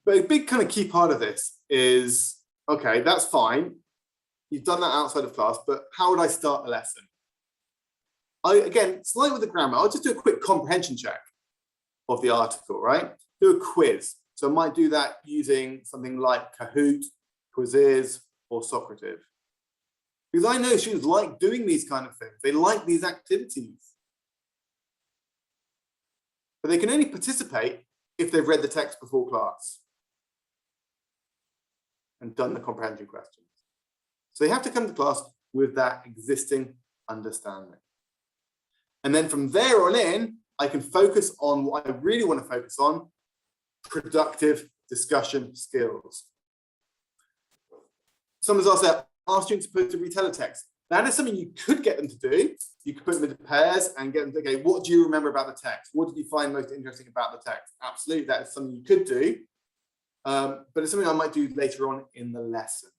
But a big kind of key part of this is, okay, that's fine. You've done that outside of class, but how would I start a lesson? Again, slightly with the grammar, I'll just do a quick comprehension check of the article, right? Do a quiz. So I might do that using something like Kahoot, Quizzes, or Socrative. Because I know students like doing these kind of things. They like these activities. But they can only participate if they've read the text before class and done the comprehension questions. So they have to come to class with that existing understanding. And then from there on in, I can focus on what I really want to focus on, productive discussion skills. Someone's asked, are students supposed to retell a text? That is something you could get them to do. You could put them into pairs and get them to, okay, what do you remember about the text? What did you find most interesting about the text? Absolutely, that is something you could do. But it's something I might do later on in the lesson.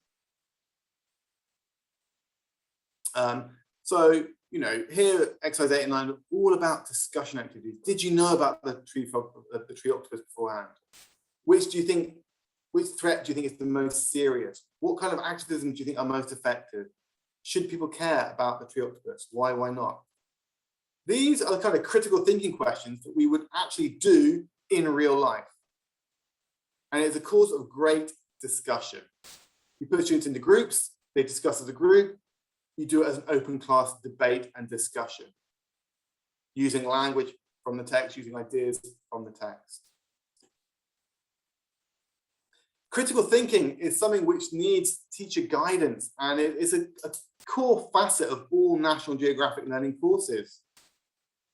So, you know, here, exercise 8 and 9 are all about discussion activities. Did you know about the tree octopus beforehand? Which threat do you think is the most serious? What kind of activism do you think are most effective? Should people care about the tree octopus? Why not? These are the kind of critical thinking questions that we would actually do in real life. And it's a cause of great discussion. You put students into groups, they discuss as a group, you do it as an open class debate and discussion, using language from the text, using ideas from the text. Critical thinking is something which needs teacher guidance, and it is a core facet of all National Geographic learning courses.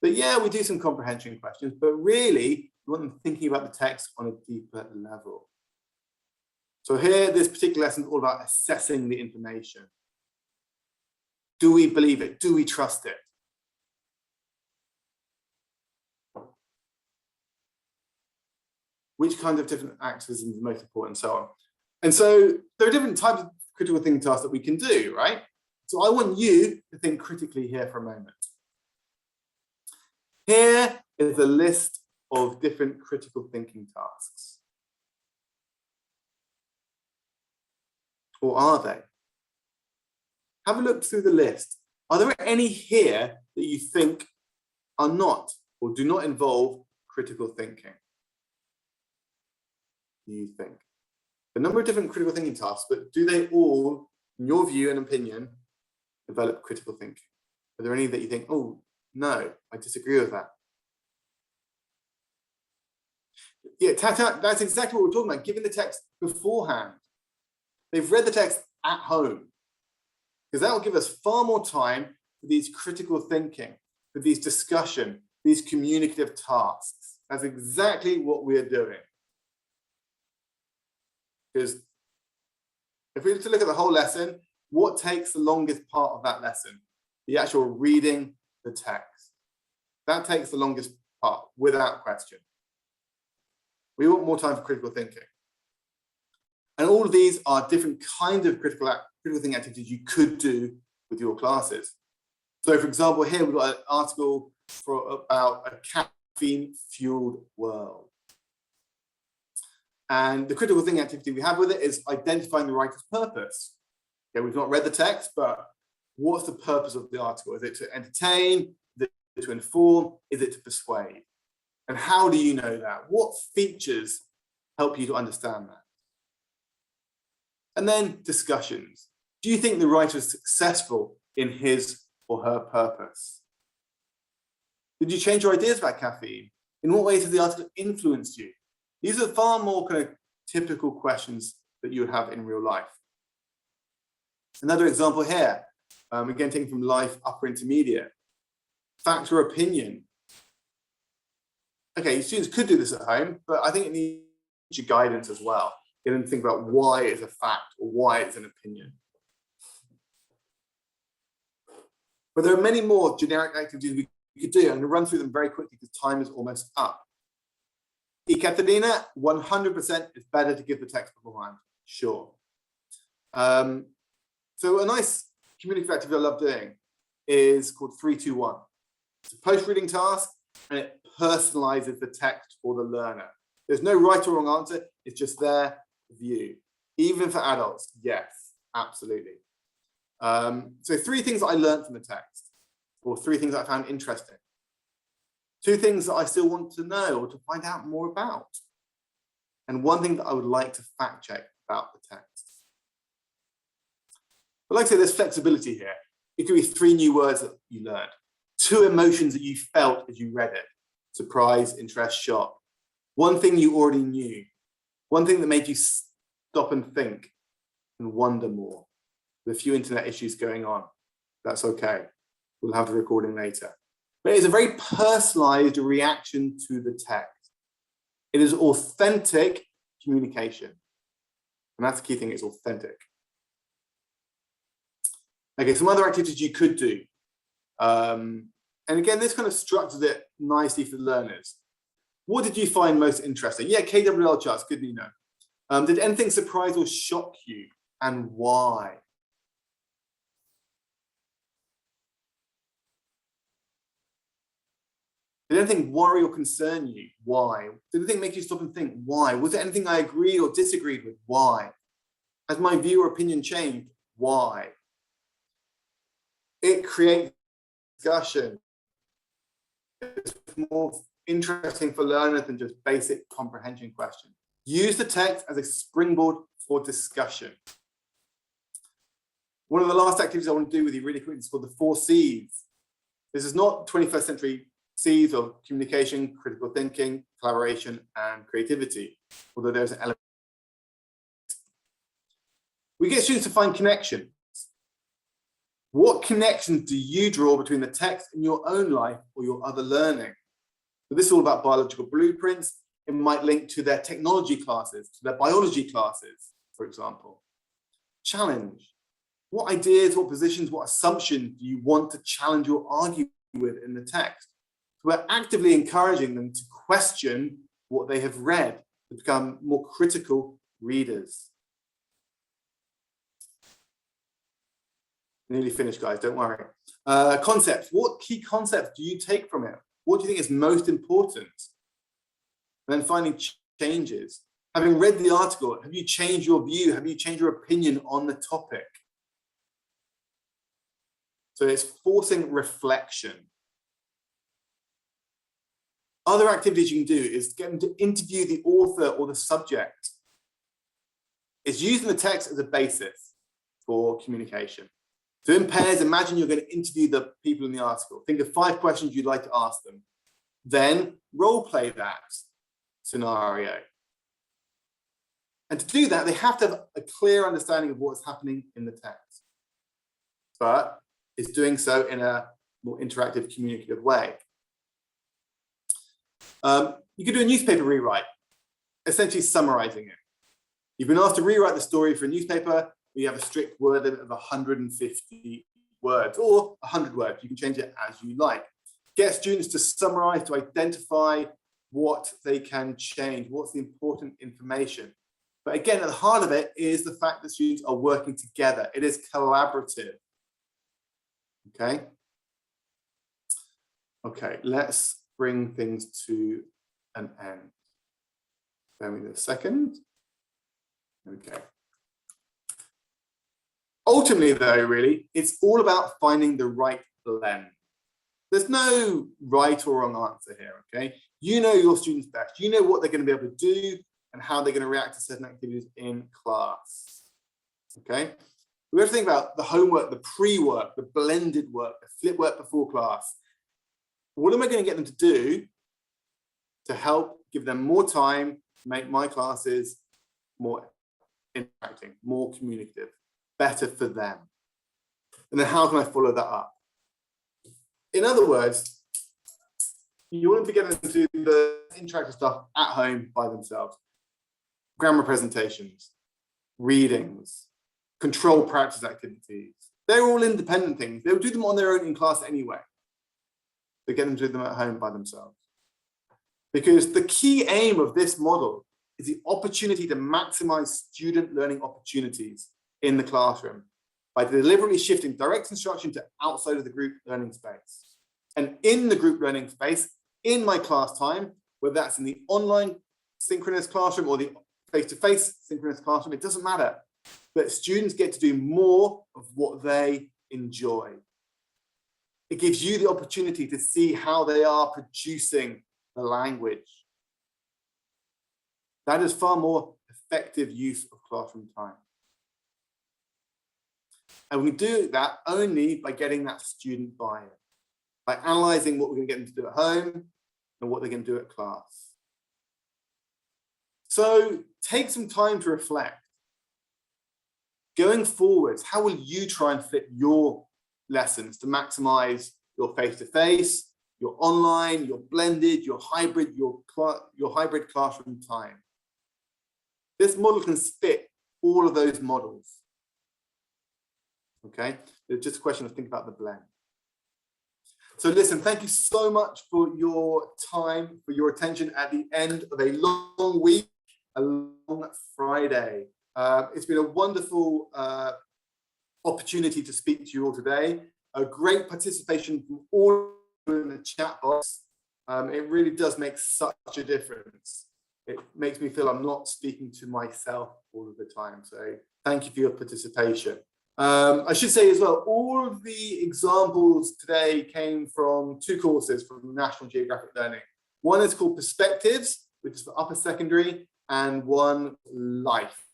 But yeah, we do some comprehension questions, but really, we want them thinking about the text on a deeper level. So here, this particular lesson is all about assessing the information. Do we believe it? Do we trust it? Which kind of different activism is most important, and so on. And so there are different types of critical thinking tasks that we can do, right? So I want you to think critically here for a moment. Here is a list of different critical thinking tasks. Or are they? Have a look through the list. Are there any here that you think are not or do not involve critical thinking? Do you think? A number of different critical thinking tasks, but do they all, in your view and opinion, develop critical thinking? Are there any that you think, oh, no, I disagree with that? Yeah, that's exactly what we're talking about, giving the text beforehand. They've read the text at home, because that will give us far more time for these critical thinking, for these discussion, these communicative tasks. That's exactly what we are doing. Because if we were to look at the whole lesson, what takes the longest part of that lesson? The actual reading the text. That takes the longest part, without question. We want more time for critical thinking. And all of these are different kinds of critical thinking activities you could do with your classes. So for example, here we've got an article about a caffeine-fueled world. And the critical thinking activity we have with it is identifying the writer's purpose. Okay, we've not read the text, but what's the purpose of the article? Is it to entertain? Is it to inform? Is it to persuade? And how do you know that? What features help you to understand that? And then discussions. Do you think the writer is successful in his or her purpose? Did you change your ideas about caffeine? In what ways has the article influenced you? These are far more kind of typical questions that you would have in real life. Another example here, again, taken from life upper intermediate. Fact or opinion. Okay, students could do this at home, but I think it needs your guidance as well. Get them to think about why it's a fact or why it's an opinion. But there are many more generic activities we could do. I'm going to run through them very quickly because time is almost up. Ekaterina, 100% it's better to give the text beforehand, sure. So a nice communicative activity I love doing is called 3-2-1. It's a post-reading task and it personalizes the text for the learner. There's no right or wrong answer, it's just their view. Even for adults, yes, absolutely. So 3 things that I learned from the text, or 3 things that I found interesting. 2 things that I still want to know or to find out more about. And 1 thing that I would like to fact check about the text. But like I say, there's flexibility here. It could be 3 new words that you learned, 2 emotions that you felt as you read it, surprise, interest, shock. 1 thing you already knew, 1 thing that made you stop and think and wonder more. With a few internet issues going on, that's okay. We'll have the recording later. But it's a very personalized reaction to the text. It is authentic communication. And that's the key thing, it's authentic. Okay, some other activities you could do. And again, this kind of structures it nicely for the learners. What did you find most interesting? Yeah, KWL charts, good to know. Did anything surprise or shock you, and why? Did anything worry or concern you? Why? Did anything make you stop and think? Why? Was there anything I agreed or disagreed with? Why? Has my view or opinion changed? Why? It creates discussion. It's more interesting for learners than just basic comprehension questions. Use the text as a springboard for discussion. One of the last activities I want to do with you really quickly is called the 4 C's. This is not 21st century C's of communication, critical thinking, collaboration, and creativity, although there's an element. We get students to find connections. What connections do you draw between the text and your own life or your other learning? So this is all about biological blueprints. It might link to their technology classes, to their biology classes, for example. Challenge. What ideas, what positions, what assumptions do you want to challenge or argue with in the text? We're actively encouraging them to question what they have read, to become more critical readers. Nearly finished, guys, don't worry. Concepts. What key concepts do you take from it? What do you think is most important? And then finding changes. Having read the article, have you changed your view? Have you changed your opinion on the topic? So it's forcing reflection. Other activities you can do is get them to interview the author or the subject. It's using the text as a basis for communication. So in pairs, imagine you're going to interview the people in the article. Think of 5 questions you'd like to ask them. Then role play that scenario. And to do that, they have to have a clear understanding of what's happening in the text. But it's doing so in a more interactive, communicative way. You could do a newspaper rewrite, essentially summarizing it. You've been asked to rewrite the story for a newspaper. You have a strict word limit of 150 words or 100 words. You can change it as you like. Get students to summarize, to identify what they can change, what's the important information. But again, at the heart of it is the fact that students are working together. It is collaborative. Okay. Okay, let's bring things to an end. Bear with me a second. Okay. Ultimately, though, really, it's all about finding the right blend. There's no right or wrong answer here, okay? You know your students best. You know what they're going to be able to do and how they're going to react to certain activities in class, okay? We have to think about the homework, the pre-work, the blended work, the flip work before class. What am I going to get them to do to help give them more time, make my classes more interacting, more communicative, better for them? And then how can I follow that up? In other words, you want them to get them to do the interactive stuff at home by themselves. Grammar presentations, readings, control practice activities. They're all independent things. They'll do them on their own in class anyway. But get them to do them at home by themselves. Because the key aim of this model is the opportunity to maximize student learning opportunities in the classroom by deliberately shifting direct instruction to outside of the group learning space. And in the group learning space, in my class time, whether that's in the online synchronous classroom or the face-to-face synchronous classroom, it doesn't matter. But students get to do more of what they enjoy. It gives you the opportunity to see how they are producing the language. That is far more effective use of classroom time. And we do that only by getting that student buy-in, by analyzing what we're going to get them to do at home and what they're going to do at class. So take some time to reflect. Going forwards, how will you try and fit your lessons to maximize your face-to-face, your online, your blended, your hybrid classroom time? This model can fit all of those models. Okay, it's just a question of thinking about the blend. So listen, thank you so much for your time, for your attention at the end of a long week, a long Friday. It's been a wonderful opportunity to speak to you all today. A great participation from all in the chat box. It really does make such a difference. It makes me feel I'm not speaking to myself all of the time. So thank you for your participation. I should say as well, all of the examples today came from 2 courses from National Geographic Learning. One is called Perspectives, which is for upper secondary, and one Life,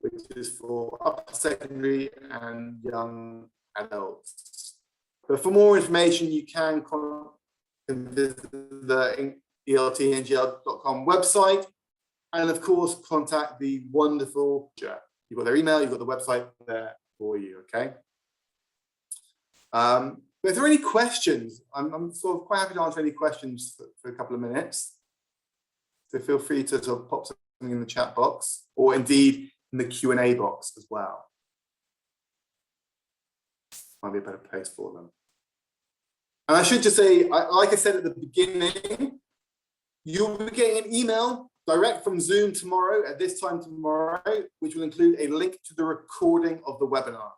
which is for upper secondary and young adults. But for more information, you can visit the eltngl.com website, and of course, contact the wonderful You've got their email, you've got the website there for you, okay? But if there are any questions, I'm sort of quite happy to answer any questions for a couple of minutes. So feel free to sort of pop something in the chat box, or indeed in the Q&A box as well. might be a better place for them. And I should just say, like I said at the beginning, you'll be getting an email direct from Zoom tomorrow at this time tomorrow, which will include a link to the recording of the webinar.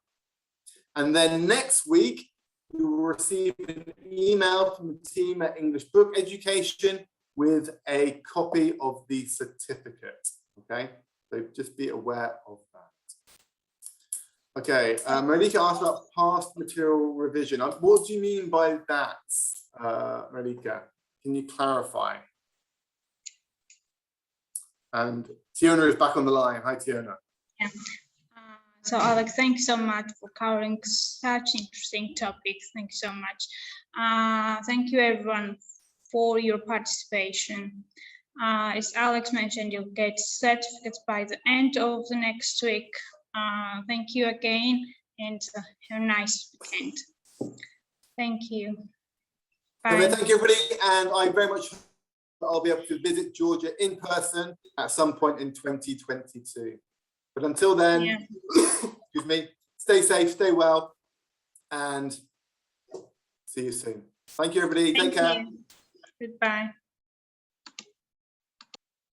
And then next week, you will receive an email from the team at English Book Education with a copy of the certificate. Okay, so just be aware of that. Okay, Marika asked about past material revision. What do you mean by that, Marika? Can you clarify? And Tiona is back on the line. Hi, Tiona. Yeah. So Alex, thanks so much for covering such interesting topics. Thank you so much. Thank you everyone for your participation. As Alex mentioned, you'll get certificates by the end of the next week. Thank you again, and have a nice weekend. Thank you. Bye. Okay, thank you, everybody. And I very much hope I'll be able to visit Georgia in person at some point in 2022. But until then, yeah. Excuse me, stay safe, stay well, and see you soon. Thank you, everybody. Take care. Goodbye.